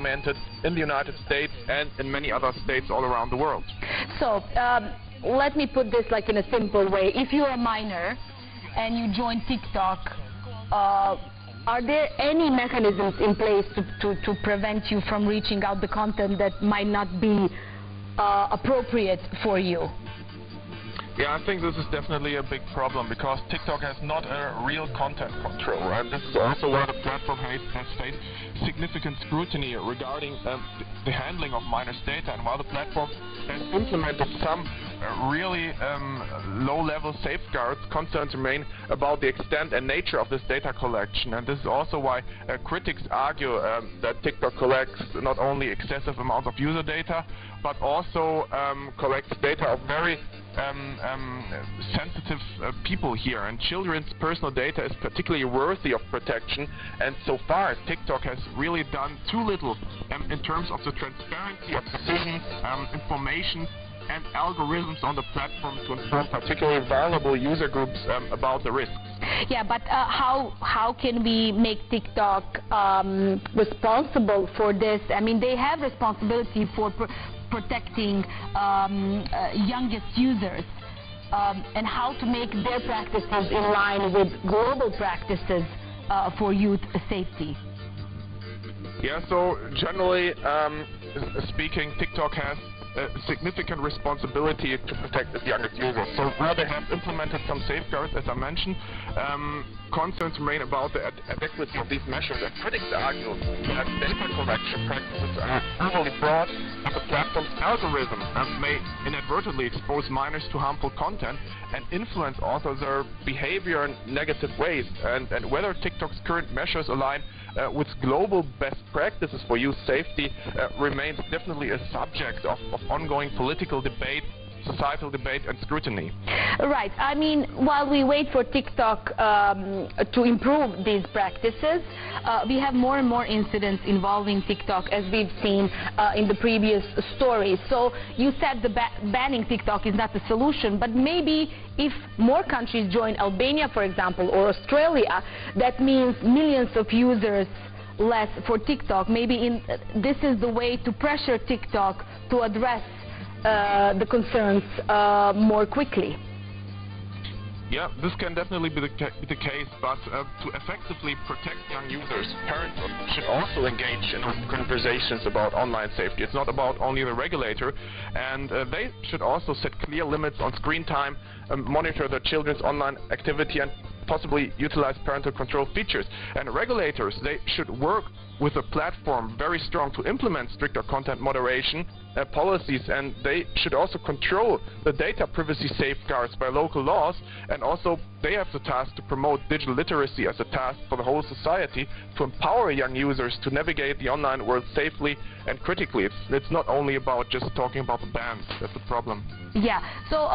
implemented in the United States and in many other states all around the world. So let me put this like in a simple way. If you're a minor and you join TikTok, are there any mechanisms in place to prevent you from reaching out the content that might not be appropriate for you? Yeah, I think this is definitely a big problem because TikTok has not a real content control, and this is also why the platform has faced significant scrutiny regarding the handling of minors' data, and while the platform has implemented some really low-level safeguards, concerns remain about the extent and nature of this data collection, and this is also why critics argue that TikTok collects not only excessive amounts of user data, but also collects data of very sensitive people here, and children's personal data is particularly worthy of protection, and so far TikTok has really done too little in terms of the transparency of decisions, information and algorithms on the platform to inform particularly vulnerable user groups about the risks. Yeah, but how can we make TikTok responsible for this? I mean, they have responsibility for protecting youngest users, and how to make their practices in line with global practices for youth safety. Yeah, so generally speaking, TikTok has a significant responsibility to protect its youngest users. So while they have implemented some safeguards, as I mentioned, concerns remain about the adequacy of these measures, and critics argue that data collection practices are overly broad, and the platform's algorithm may inadvertently expose minors to harmful content and influence also their behavior in negative ways, and whether TikTok's current measures align with global best practices for youth safety remains definitely a subject of ongoing political debate, societal debate and scrutiny. Right. I mean, while we wait for TikTok to improve these practices, we have more and more incidents involving TikTok, as we've seen in the previous stories. So you said the banning TikTok is not the solution, but maybe if more countries join Albania, for example, or Australia, that means millions of users less for TikTok. Maybe this is the way to pressure TikTok to address the concerns more quickly. Yeah, this can definitely be the case, but to effectively protect young users, parents should also engage in conversations about online safety. It's not about only the regulator, and they should also set clear limits on screen time, monitor their children's online activity, and possibly utilize parental control features. And regulators, they should work with the platform very strong to implement stricter content moderation policies, and they should also control the data privacy safeguards by local laws, and also they have the task to promote digital literacy as a task for the whole society to empower young users to navigate the online world safely and critically. It's not only about just talking about the bans. That's the problem. Yeah, so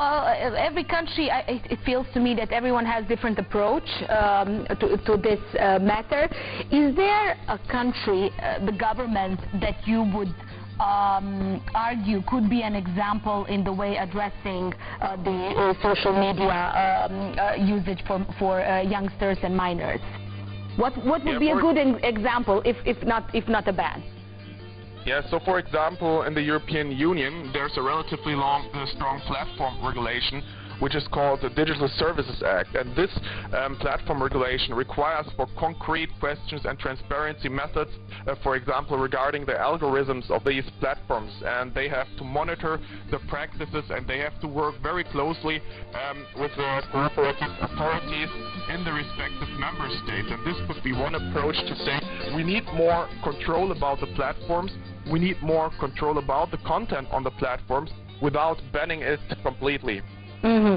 every country, it feels to me that everyone has different approach to this matter. Is there a country, the government, that you would argue could be an example in the way addressing the social media usage for youngsters and minors? What would be a good example, if not a ban? Yeah, so for example, in the European Union, there's a relatively strong platform regulation which is called the Digital Services Act, and this platform regulation requires for concrete questions and transparency methods, for example regarding the algorithms of these platforms, and they have to monitor the practices and they have to work very closely with the cooperative authorities in the respective member states. And this could be one approach to say we need more control about the platforms, we need more control about the content on the platforms without banning it completely.